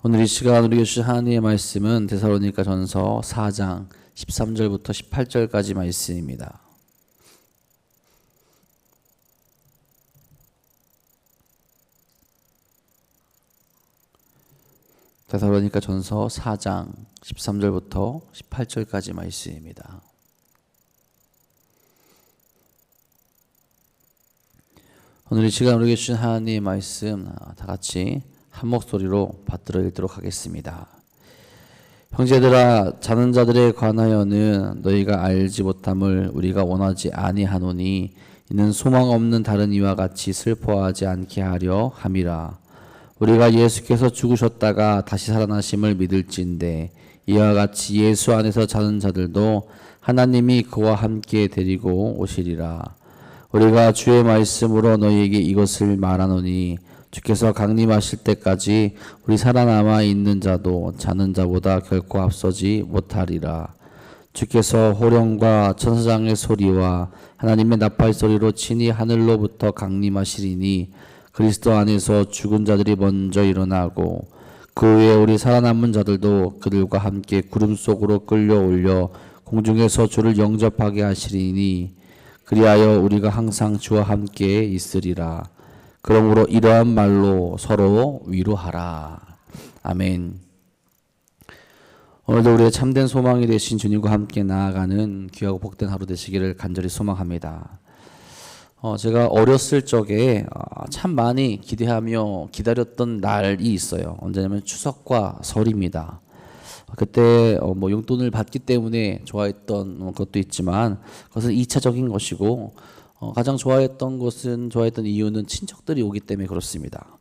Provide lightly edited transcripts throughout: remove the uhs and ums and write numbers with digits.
오늘 이 시간 우리에게 주신 하나님의 말씀은 데살로니가 전서 4장 13절부터 18절까지 말씀입니다. 데살로니가 전서 4장 13절부터 18절까지 말씀입니다. 오늘 이 시간 우리에게 주신 하나님의 말씀 다 같이 한 목소리로 받들어 읽도록 하겠습니다. 형제들아, 자는 자들에 관하여는 너희가 알지 못함을 우리가 원하지 아니하노니 이는 소망 없는 다른 이와 같이 슬퍼하지 않게 하려 함이라. 우리가 예수께서 죽으셨다가 다시 살아나심을 믿을진대 이와 같이 예수 안에서 자는 자들도 하나님이 그와 함께 데리고 오시리라. 우리가 주의 말씀으로 너희에게 이것을 말하노니 주께서 강림하실 때까지 우리 살아남아 있는 자도 자는 자보다 결코 앞서지 못하리라. 주께서 호령과 천사장의 소리와 하나님의 나팔 소리로 친히 하늘로부터 강림하시리니 그리스도 안에서 죽은 자들이 먼저 일어나고 그 후에 우리 살아남은 자들도 그들과 함께 구름 속으로 끌려올려 공중에서 주를 영접하게 하시리니 그리하여 우리가 항상 주와 함께 있으리라. 그러므로 이러한 말로 서로 위로하라. 아멘. 오늘도 우리의 참된 소망이 되신 주님과 함께 나아가는 귀하고 복된 하루 되시기를 간절히 소망합니다. 제가 어렸을 적에 참 많이 기대하며 기다렸던 날이 있어요. 언제냐면 추석과 설입니다. 그때 용돈을 받기 때문에 좋아했던 것도 있지만 그것은 2차적인 것이고 가장 좋아했던 이유는 친척들이 오기 때문에 그렇습니다.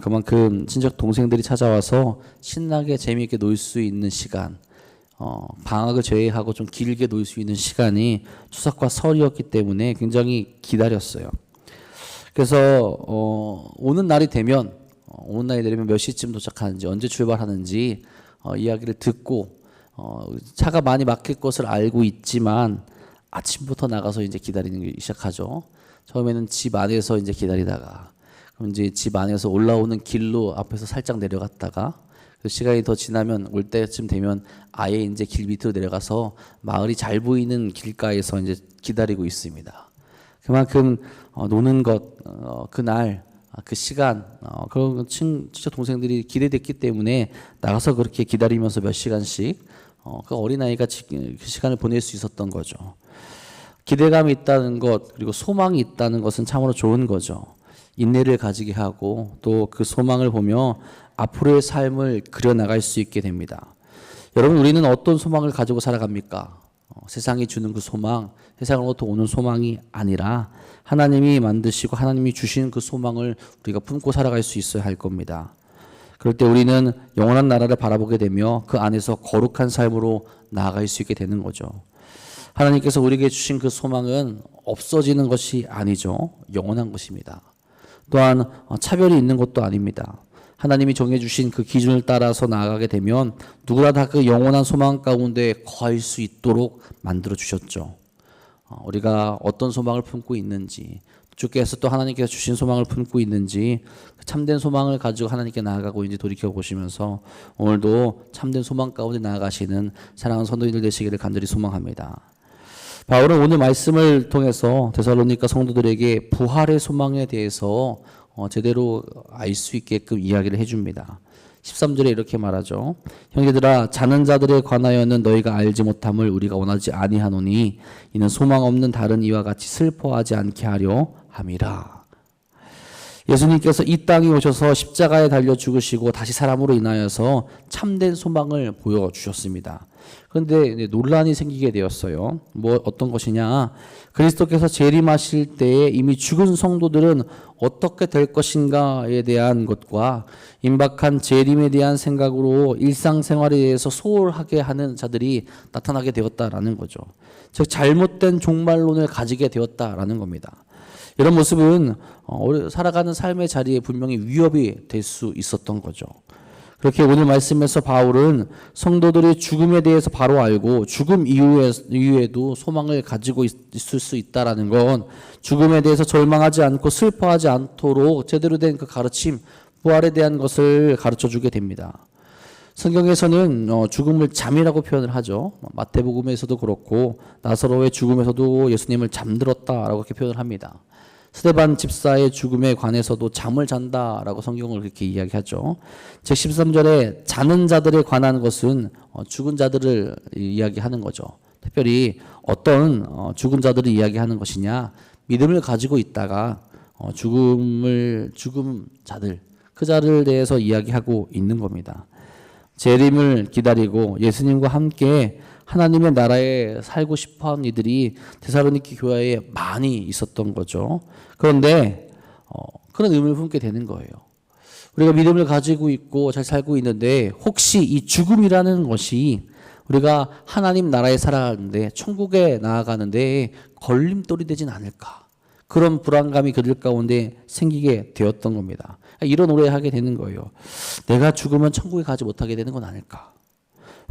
그만큼 친척 동생들이 찾아와서 신나게 재미있게 놀 수 있는 시간, 방학을 제외하고 좀 길게 놀 수 있는 시간이 추석과 설이었기 때문에 굉장히 기다렸어요. 그래서 오는 날이 되면 몇 시쯤 도착하는지 언제 출발하는지 이야기를 듣고 차가 많이 막힐 것을 알고 있지만 아침부터 나가서 이제 기다리는 게 시작하죠. 처음에는 집 안에서 이제 기다리다가 그럼 이제 집 안에서 올라오는 길로 앞에서 살짝 내려갔다가 그 시간이 더 지나면 올 때쯤 되면 아예 이제 길 밑으로 내려가서 마을이 잘 보이는 길가에서 이제 기다리고 있습니다. 그만큼 노는 것, 그날 그 시간, 그런 친척 동생들이 기대됐기 때문에 나가서 그렇게 기다리면서 몇 시간씩 그 어린아이가 그 시간을 보낼 수 있었던 거죠. 기대감이 있다는 것, 그리고 소망이 있다는 것은 참으로 좋은 거죠. 인내를 가지게 하고 또 그 소망을 보며 앞으로의 삶을 그려나갈 수 있게 됩니다. 여러분, 우리는 어떤 소망을 가지고 살아갑니까? 세상이 주는 그 소망, 세상으로부터 오는 소망이 아니라 하나님이 만드시고 하나님이 주신 그 소망을 우리가 품고 살아갈 수 있어야 할 겁니다. 그럴 때 우리는 영원한 나라를 바라보게 되며 그 안에서 거룩한 삶으로 나아갈 수 있게 되는 거죠. 하나님께서 우리에게 주신 그 소망은 없어지는 것이 아니죠. 영원한 것입니다. 또한 차별이 있는 것도 아닙니다. 하나님이 정해주신 그 기준을 따라서 나아가게 되면 누구나 다 그 영원한 소망 가운데 거할 수 있도록 만들어 주셨죠. 우리가 어떤 소망을 품고 있는지, 주께서 또 하나님께서 주신 소망을 품고 있는지 참된 소망을 가지고 하나님께 나아가고 이제 돌이켜 보시면서 오늘도 참된 소망 가운데 나아가시는 사랑하는 성도님들 되시기를 간절히 소망합니다. 바울은 오늘 말씀을 통해서 데살로니가 성도들에게 부활의 소망에 대해서 제대로 알 수 있게끔 이야기를 해줍니다. 13절에 이렇게 말하죠. 형제들아, 자는 자들에 관하여는 너희가 알지 못함을 우리가 원하지 아니하노니 이는 소망 없는 다른 이와 같이 슬퍼하지 않게 하려 함이라. 예수님께서 이 땅에 오셔서 십자가에 달려 죽으시고 다시 사람으로 인하여서 참된 소망을 보여주셨습니다. 그런데 논란이 생기게 되었어요. 어떤 것이냐? 그리스도께서 재림하실 때에 이미 죽은 성도들은 어떻게 될 것인가에 대한 것과 임박한 재림에 대한 생각으로 일상생활에 대해서 소홀하게 하는 자들이 나타나게 되었다라는 거죠. 즉 잘못된 종말론을 가지게 되었다라는 겁니다. 이런 모습은 살아가는 삶의 자리에 분명히 위협이 될 수 있었던 거죠. 그렇게 오늘 말씀에서 바울은 성도들이 죽음에 대해서 바로 알고 죽음 이후에도 소망을 가지고 있을 수 있다라는 건 죽음에 대해서 절망하지 않고 슬퍼하지 않도록 제대로 된 그 가르침 부활에 대한 것을 가르쳐 주게 됩니다. 성경에서는 죽음을 잠이라고 표현을 하죠. 마태복음에서도 그렇고 나사로의 죽음에서도 예수님을 잠들었다라고 그렇게 표현을 합니다. 스데반 집사의 죽음에 관해서도 잠을 잔다라고 성경을 그렇게 이야기하죠. 즉 13절에 자는 자들에 관한 것은 죽은 자들을 이야기하는 거죠. 특별히 어떤 죽은 자들을 이야기하는 것이냐, 믿음을 가지고 있다가 죽음 자들, 그 자를 대해서 이야기하고 있는 겁니다. 재림을 기다리고 예수님과 함께 하나님의 나라에 살고 싶어하는 이들이 데살로니키 교회에 많이 있었던 거죠. 그런데 그런 의문을 품게 되는 거예요. 우리가 믿음을 가지고 있고 잘 살고 있는데 혹시 이 죽음이라는 것이 우리가 하나님 나라에 살아가는데 천국에 나아가는데 걸림돌이 되진 않을까, 그런 불안감이 그들 가운데 생기게 되었던 겁니다. 이런 오해하게 되는 거예요. 내가 죽으면 천국에 가지 못하게 되는 건 아닐까,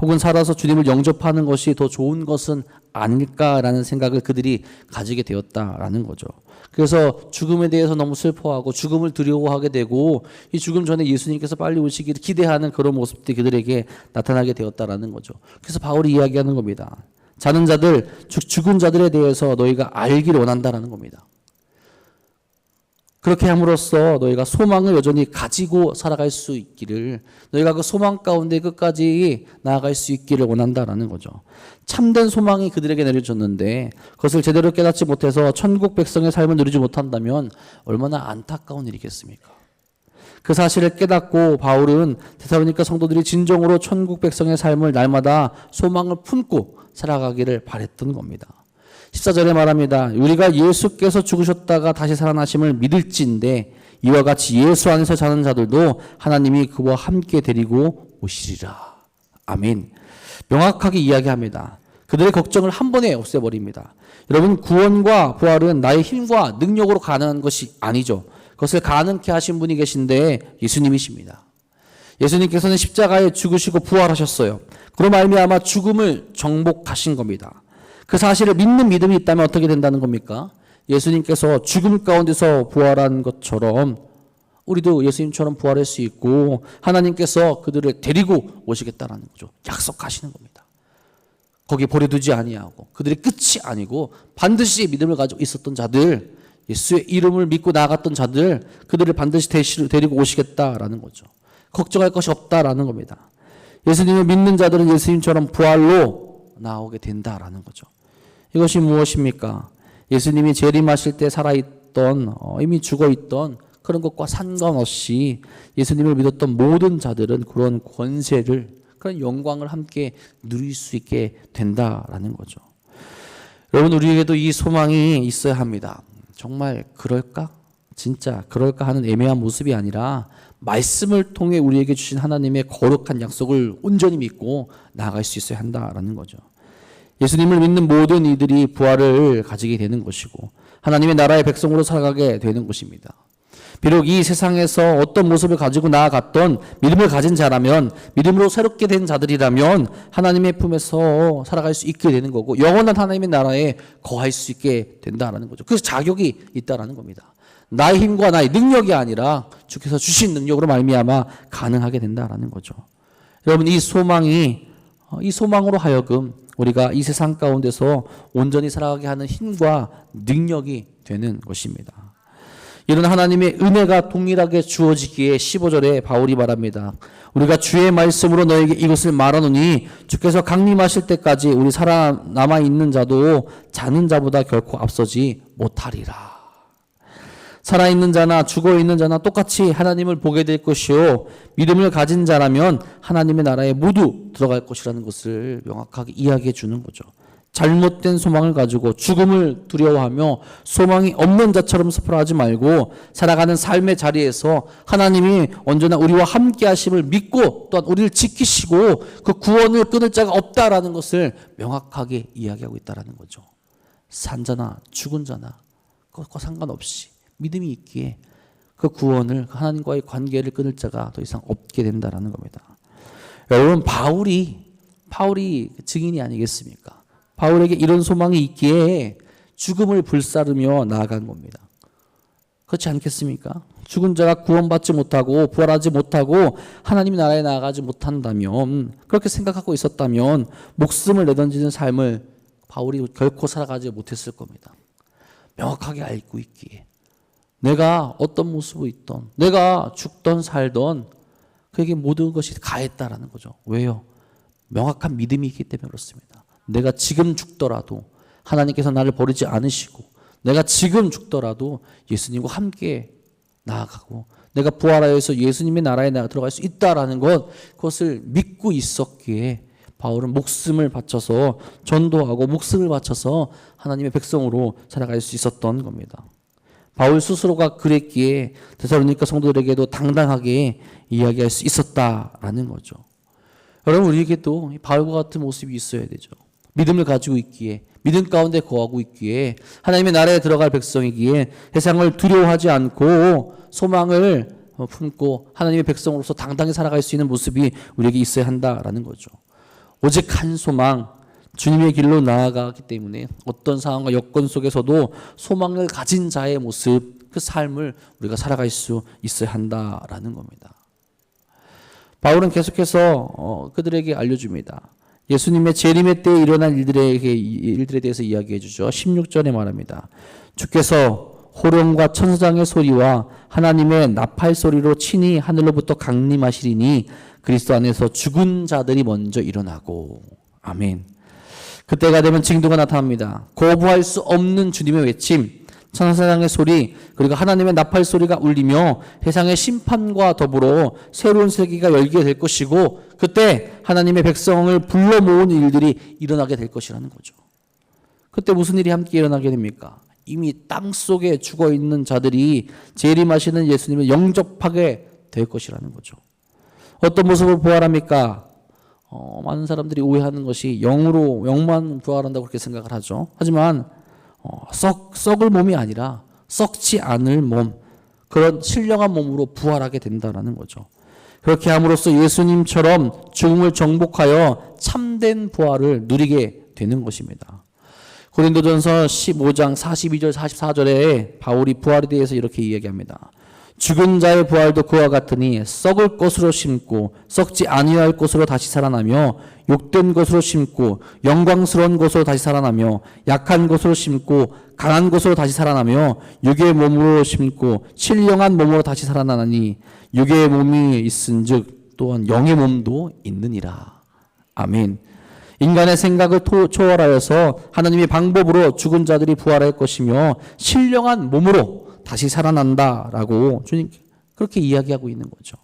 혹은 살아서 주님을 영접하는 것이 더 좋은 것은 아닐까라는 생각을 그들이 가지게 되었다라는 거죠. 그래서 죽음에 대해서 너무 슬퍼하고 죽음을 두려워하게 되고 이 죽음 전에 예수님께서 빨리 오시기를 기대하는 그런 모습들이 그들에게 나타나게 되었다라는 거죠. 그래서 바울이 이야기하는 겁니다. 자는 자들, 죽은 자들에 대해서 너희가 알기를 원한다라는 겁니다. 그렇게 함으로써 너희가 소망을 여전히 가지고 살아갈 수 있기를, 너희가 그 소망 가운데 끝까지 나아갈 수 있기를 원한다라는 거죠. 참된 소망이 그들에게 내려졌는데 그것을 제대로 깨닫지 못해서 천국 백성의 삶을 누리지 못한다면 얼마나 안타까운 일이겠습니까? 그 사실을 깨닫고 바울은 데살로니가 성도들이 진정으로 천국 백성의 삶을 날마다 소망을 품고 살아가기를 바랬던 겁니다. 14절에 말합니다. 우리가 예수께서 죽으셨다가 다시 살아나심을 믿을지인데 이와 같이 예수 안에서 자는 자들도 하나님이 그와 함께 데리고 오시리라. 아멘. 명확하게 이야기합니다. 그들의 걱정을 한 번에 없애버립니다. 여러분, 구원과 부활은 나의 힘과 능력으로 가능한 것이 아니죠. 그것을 가능케 하신 분이 계신데 예수님이십니다. 예수님께서는 십자가에 죽으시고 부활하셨어요. 그로 말미암아 죽음을 정복하신 겁니다. 그 사실을 믿는 믿음이 있다면 어떻게 된다는 겁니까? 예수님께서 죽음 가운데서 부활한 것처럼 우리도 예수님처럼 부활할 수 있고 하나님께서 그들을 데리고 오시겠다라는 거죠. 약속하시는 겁니다. 거기 버려두지 아니하고 그들이 끝이 아니고 반드시 믿음을 가지고 있었던 자들, 예수의 이름을 믿고 나아갔던 자들, 그들을 반드시 데리고 오시겠다라는 거죠. 걱정할 것이 없다라는 겁니다. 예수님을 믿는 자들은 예수님처럼 부활로 나오게 된다라는 거죠. 이것이 무엇입니까? 예수님이 재림하실 때 살아있던 이미 죽어있던 그런 것과 상관없이 예수님을 믿었던 모든 자들은 그런 권세를, 그런 영광을 함께 누릴 수 있게 된다라는 거죠. 여러분, 우리에게도 이 소망이 있어야 합니다. 정말 그럴까? 진짜 그럴까 하는 애매한 모습이 아니라 말씀을 통해 우리에게 주신 하나님의 거룩한 약속을 온전히 믿고 나아갈 수 있어야 한다라는 거죠. 예수님을 믿는 모든 이들이 부활을 가지게 되는 것이고 하나님의 나라의 백성으로 살아가게 되는 것입니다. 비록 이 세상에서 어떤 모습을 가지고 나아갔던 믿음을 가진 자라면, 믿음으로 새롭게 된 자들이라면 하나님의 품에서 살아갈 수 있게 되는 거고 영원한 하나님의 나라에 거할 수 있게 된다라는 거죠. 그래서 자격이 있다라는 겁니다. 나의 힘과 나의 능력이 아니라 주께서 주신 능력으로 말미암아 가능하게 된다라는 거죠. 여러분, 이 소망으로 하여금 우리가 이 세상 가운데서 온전히 살아가게 하는 힘과 능력이 되는 것입니다. 이런 하나님의 은혜가 동일하게 주어지기에 15절에 바울이 말합니다. 우리가 주의 말씀으로 너에게 이것을 말하노니 주께서 강림하실 때까지 우리 살아남아 있는 자도 자는 자보다 결코 앞서지 못하리라. 살아있는 자나 죽어있는 자나 똑같이 하나님을 보게 될 것이요, 믿음을 가진 자라면 하나님의 나라에 모두 들어갈 것이라는 것을 명확하게 이야기해 주는 거죠. 잘못된 소망을 가지고 죽음을 두려워하며 소망이 없는 자처럼 스포하지 말고 살아가는 삶의 자리에서 하나님이 언제나 우리와 함께 하심을 믿고 또한 우리를 지키시고 그 구원을 끊을 자가 없다라는 것을 명확하게 이야기하고 있다는 거죠. 산 자나 죽은 자나 그것과 상관없이 믿음이 있기에 그 구원을, 하나님과의 관계를 끊을 자가 더 이상 없게 된다는 겁니다. 여러분, 바울이 증인이 아니겠습니까? 바울에게 이런 소망이 있기에 죽음을 불사르며 나아간 겁니다. 그렇지 않겠습니까? 죽은 자가 구원받지 못하고 부활하지 못하고 하나님 나라에 나아가지 못한다면, 그렇게 생각하고 있었다면 목숨을 내던지는 삶을 바울이 결코 살아가지 못했을 겁니다. 명확하게 알고 있기에 내가 어떤 모습으로 있던, 내가 죽던 살던 그에게 모든 것이 가했다라는 거죠. 왜요? 명확한 믿음이 있기 때문에 그렇습니다. 내가 지금 죽더라도 하나님께서 나를 버리지 않으시고, 내가 지금 죽더라도 예수님과 함께 나아가고, 내가 부활하여서 예수님의 나라에 들어갈 수 있다라는 것, 그것을 믿고 있었기에 바울은 목숨을 바쳐서 전도하고 목숨을 바쳐서 하나님의 백성으로 살아갈 수 있었던 겁니다. 바울 스스로가 그랬기에 데살로니가 성도들에게도 당당하게 이야기할 수 있었다라는 거죠. 여러분, 우리에게도 바울과 같은 모습이 있어야 되죠. 믿음을 가지고 있기에, 믿음 가운데 거하고 있기에, 하나님의 나라에 들어갈 백성이기에 세상을 두려워하지 않고 소망을 품고 하나님의 백성으로서 당당히 살아갈 수 있는 모습이 우리에게 있어야 한다라는 거죠. 오직 한 소망, 주님의 길로 나아가기 때문에 어떤 상황과 여건 속에서도 소망을 가진 자의 모습, 그 삶을 우리가 살아갈 수 있어야 한다라는 겁니다. 바울은 계속해서 그들에게 알려줍니다. 예수님의 재림의 때에 일어난 일들에 대해서 이야기해 주죠. 16절에 말합니다. 주께서 호령과 천사장의 소리와 하나님의 나팔 소리로 친히 하늘로부터 강림하시리니 그리스도 안에서 죽은 자들이 먼저 일어나고. 아멘. 그때가 되면 징조가 나타납니다. 거부할 수 없는 주님의 외침, 천사장의 소리, 그리고 하나님의 나팔 소리가 울리며 세상의 심판과 더불어 새로운 세계가 열게 될 것이고, 그때 하나님의 백성을 불러 모은 일들이 일어나게 될 것이라는 거죠. 그때 무슨 일이 함께 일어나게 됩니까? 이미 땅 속에 죽어 있는 자들이 재림하시는 예수님을 영접하게 될 것이라는 거죠. 어떤 모습으로 부활합니까? 많은 사람들이 오해하는 것이 영만 부활한다고 그렇게 생각을 하죠. 하지만 썩을 몸이 아니라 썩지 않을 몸, 그런 신령한 몸으로 부활하게 된다는 거죠. 그렇게 함으로써 예수님처럼 죽음을 정복하여 참된 부활을 누리게 되는 것입니다. 고린도전서 15장 42절 44절에 바울이 부활에 대해서 이렇게 이야기합니다. 죽은 자의 부활도 그와 같으니 썩을 것으로 심고 썩지 아니할 것으로 다시 살아나며, 욕된 것으로 심고 영광스러운 것으로 다시 살아나며, 약한 것으로 심고 강한 것으로 다시 살아나며, 육의 몸으로 심고 신령한 몸으로 다시 살아나니 육의 몸이 있은즉 또한 영의 몸도 있느니라. 아멘. 인간의 생각을 초월하여서 하나님의 방법으로 죽은 자들이 부활할 것이며 신령한 몸으로 다시 살아난다라고 주님 그렇게 이야기하고 있는 거죠.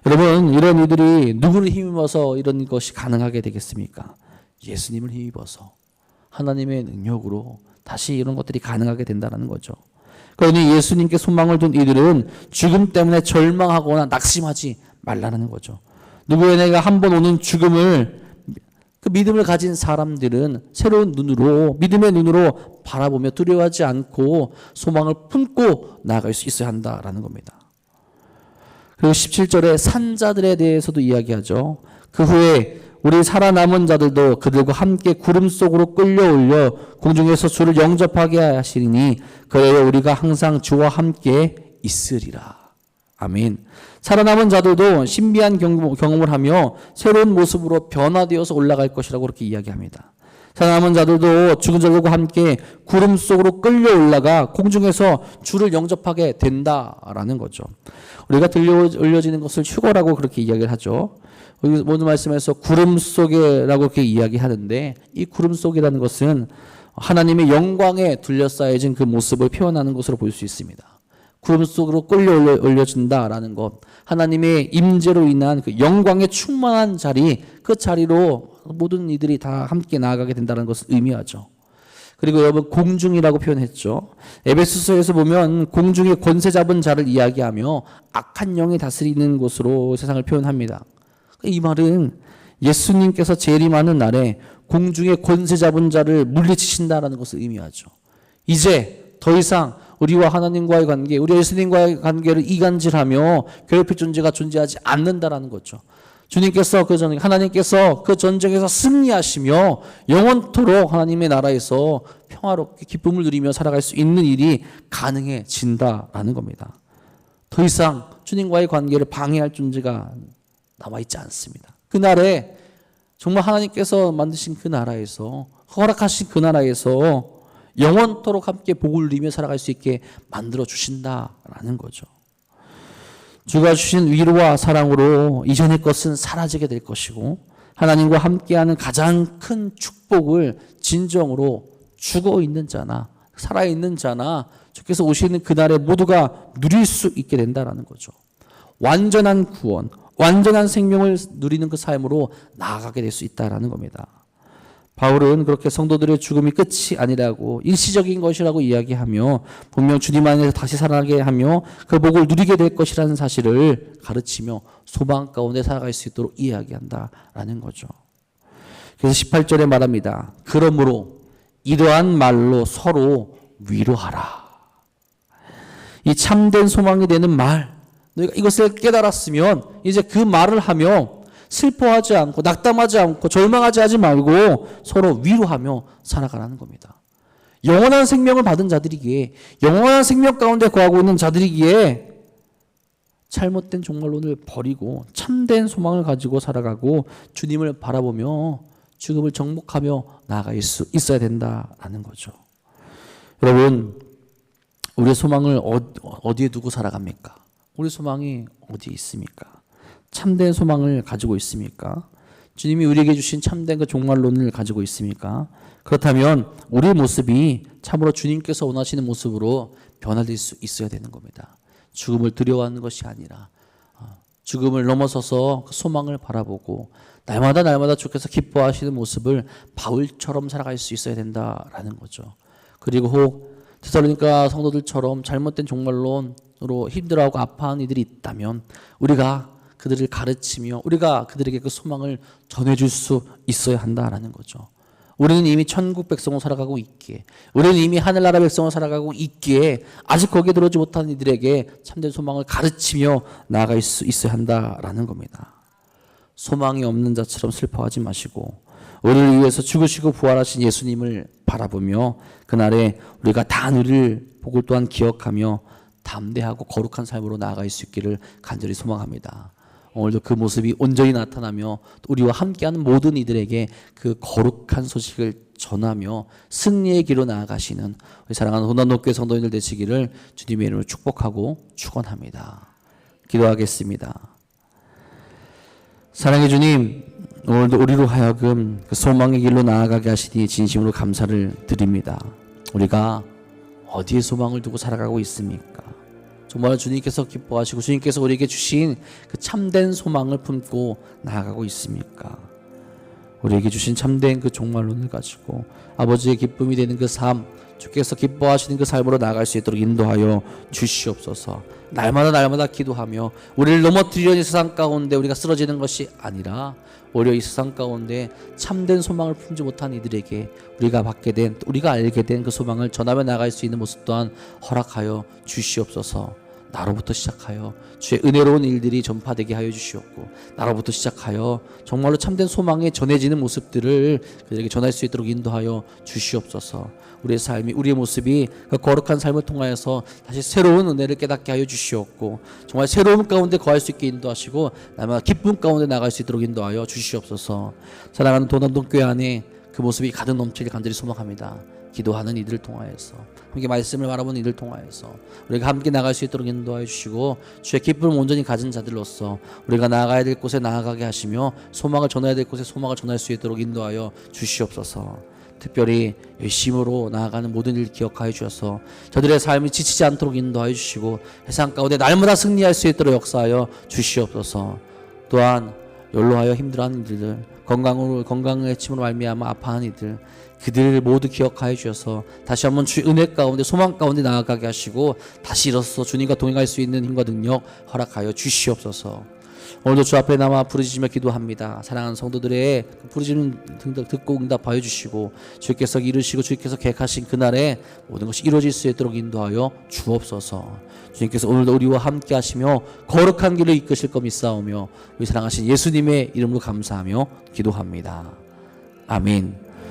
여러분, 이런 이들이 누구를 힘입어서 이런 것이 가능하게 되겠습니까? 예수님을 힘입어서 하나님의 능력으로 다시 이런 것들이 가능하게 된다는 거죠. 그러니 예수님께 소망을 둔 이들은 죽음 때문에 절망하거나 낙심하지 말라는 거죠. 누구에게나 한 번 오는 죽음을, 그 믿음을 가진 사람들은 새로운 눈으로, 믿음의 눈으로 바라보며 두려워하지 않고 소망을 품고 나아갈 수 있어야 한다라는 겁니다. 그리고 17절에 산자들에 대해서도 이야기하죠. 그 후에 우리 살아남은 자들도 그들과 함께 구름 속으로 끌려올려 공중에서 주를 영접하게 하시리니 그래야 우리가 항상 주와 함께 있으리라. 아멘. 살아남은 자들도 신비한 경험을 하며 새로운 모습으로 변화되어서 올라갈 것이라고 그렇게 이야기합니다. 살아남은 자들도 죽은 자들과 함께 구름 속으로 끌려 올라가 공중에서 주를 영접하게 된다라는 거죠. 우리가 들려 올려지는 것을 휴거라고 그렇게 이야기를 하죠. 모든 말씀에서 구름 속에라고 그렇게 이야기하는데, 이 구름 속이라는 것은 하나님의 영광에 둘러싸여진 그 모습을 표현하는 것으로 볼 수 있습니다. 구름 속으로 끌려 올려진다라는 것, 하나님의 임재로 인한 그 영광에 충만한 자리, 그 자리로 모든 이들이 다 함께 나아가게 된다는 것을 의미하죠. 그리고 여러분, 공중이라고 표현했죠. 에베소서에서 보면 공중의 권세 잡은 자를 이야기하며 악한 영이 다스리는 곳으로 세상을 표현합니다. 이 말은 예수님께서 재림하는 날에 공중의 권세 잡은 자를 물리치신다라는 것을 의미하죠. 이제 더 이상 우리와 하나님과의 관계, 우리 예수님과의 관계를 이간질하며 괴롭힐 존재가 존재하지 않는다라는 거죠. 주님께서 하나님께서 그 전쟁에서 승리하시며 영원토록 하나님의 나라에서 평화롭게 기쁨을 누리며 살아갈 수 있는 일이 가능해진다라는 겁니다. 더 이상 주님과의 관계를 방해할 존재가 남아있지 않습니다. 그날에 정말 하나님께서 만드신 그 나라에서, 허락하신 그 나라에서 영원토록 함께 복을 누리며 살아갈 수 있게 만들어 주신다라는 거죠. 주가 주신 위로와 사랑으로 이전의 것은 사라지게 될 것이고, 하나님과 함께하는 가장 큰 축복을 진정으로 죽어있는 자나 살아있는 자나 주께서 오시는 그날에 모두가 누릴 수 있게 된다는 거죠. 완전한 구원, 완전한 생명을 누리는 그 삶으로 나아가게 될 수 있다는 겁니다. 바울은 그렇게 성도들의 죽음이 끝이 아니라고, 일시적인 것이라고 이야기하며 분명 주님 안에서 다시 살아나게 하며 그 복을 누리게 될 것이라는 사실을 가르치며 소망 가운데 살아갈 수 있도록 이야기한다라는 거죠. 그래서 18절에 말합니다. 그러므로 이러한 말로 서로 위로하라. 이 참된 소망이 되는 말, 너희가 이것을 깨달았으면 이제 그 말을 하며 슬퍼하지 않고 낙담하지 않고 절망하지 말고 서로 위로하며 살아가라는 겁니다. 영원한 생명을 받은 자들이기에, 영원한 생명 가운데 거하고 있는 자들이기에 잘못된 종말론을 버리고 참된 소망을 가지고 살아가고 주님을 바라보며 죽음을 정복하며 나아갈 수 있어야 된다라는 거죠. 여러분, 우리의 소망을 어디에 두고 살아갑니까? 우리 소망이 어디에 있습니까? 참된 소망을 가지고 있습니까? 주님이 우리에게 주신 참된 그 종말론을 가지고 있습니까? 그렇다면 우리의 모습이 참으로 주님께서 원하시는 모습으로 변화될 수 있어야 되는 겁니다. 죽음을 두려워하는 것이 아니라 죽음을 넘어서서 그 소망을 바라보고 날마다 주께서 기뻐하시는 모습을 바울처럼 살아갈 수 있어야 된다라는 거죠. 그리고 혹 데살로니가 성도들처럼 잘못된 종말론으로 힘들어하고 아파하는 이들이 있다면 우리가 그들을 가르치며 우리가 그들에게 그 소망을 전해줄 수 있어야 한다라는 거죠. 우리는 이미 천국 백성으로 살아가고 있기에, 우리는 이미 하늘나라 백성으로 살아가고 있기에 아직 거기에 들어오지 못한 이들에게 참된 소망을 가르치며 나아갈 수 있어야 한다라는 겁니다. 소망이 없는 자처럼 슬퍼하지 마시고 우리를 위해서 죽으시고 부활하신 예수님을 바라보며 그날에 우리가 다 누릴 복을 또한 기억하며 담대하고 거룩한 삶으로 나아갈 수 있기를 간절히 소망합니다. 오늘도 그 모습이 온전히 나타나며 우리와 함께하는 모든 이들에게 그 거룩한 소식을 전하며 승리의 길로 나아가시는 우리 사랑하는 호남노교회 성도님들 되시기를 주님의 이름으로 축복하고 축원합니다. 기도하겠습니다. 사랑의 주님, 오늘도 우리로 하여금 그 소망의 길로 나아가게 하시니 진심으로 감사를 드립니다. 우리가 어디에 소망을 두고 살아가고 있습니까? 정말 주님께서 기뻐하시고 주님께서 우리에게 주신 그 참된 소망을 품고 나아가고 있습니까? 우리에게 주신 참된 그 종말론을 가지고 아버지의 기쁨이 되는 그 삶, 주께서 기뻐하시는 그 삶으로 나아갈 수 있도록 인도하여 주시옵소서. 날마다 기도하며 우리를 넘어뜨리려는 세상 가운데 우리가 쓰러지는 것이 아니라 오히려 이 세상 가운데 참된 소망을 품지 못한 이들에게 우리가 받게 된, 우리가 알게 된 그 소망을 전하며 나갈 수 있는 모습 또한 허락하여 주시옵소서. 나로부터 시작하여 주의 은혜로운 일들이 전파되게 하여 주시옵고, 나로부터 시작하여 정말로 참된 소망에 전해지는 모습들을 그들에게 전할 수 있도록 인도하여 주시옵소서. 우리의 삶이, 우리의 모습이 그 거룩한 삶을 통하여서 다시 새로운 은혜를 깨닫게 하여 주시옵고, 정말 새로운 가운데 거할 수 있게 인도하시고 날마다 기쁨 가운데 나갈 수 있도록 인도하여 주시옵소서. 사랑하는 도남동교회 안에 그 모습이 가득 넘치길 간절히 소망합니다. 기도하는 이들을 통하여서, 함께 말씀을 바라보는 이들을 통하여서 우리가 함께 나갈 수 있도록 인도하여 주시고, 주의 기쁨을 온전히 가진 자들로서 우리가 나아가야 될 곳에 나아가게 하시며 소망을 전해야 될 곳에 소망을 전할 수 있도록 인도하여 주시옵소서. 특별히 열심으로 나아가는 모든 일을 기억하여 주셔서 저들의 삶이 지치지 않도록 인도하여 주시고 세상 가운데 날마다 승리할 수 있도록 역사하여 주시옵소서. 또한 연로하여 힘들어하는 이들, 건강의 침으로 말미암아 아파하는 이들, 그들을 모두 기억하여 주셔서 다시 한번 주의 은혜 가운데 소망 가운데 나아가게 하시고 다시 일어서서 주님과 동행할 수 있는 힘과 능력 허락하여 주시옵소서. 오늘도 주 앞에 남아 부르짖으며 기도합니다. 사랑하는 성도들의 부르짖는 등등 듣고 응답하여 주시고 주께서 이루시고 주께서 계획하신 그날에 모든 것이 이루어질 수 있도록 인도하여 주옵소서. 주님께서 오늘도 우리와 함께 하시며 거룩한 길을 이끄실 것 믿사오며 우리 사랑하신 예수님의 이름으로 감사하며 기도합니다. 아멘.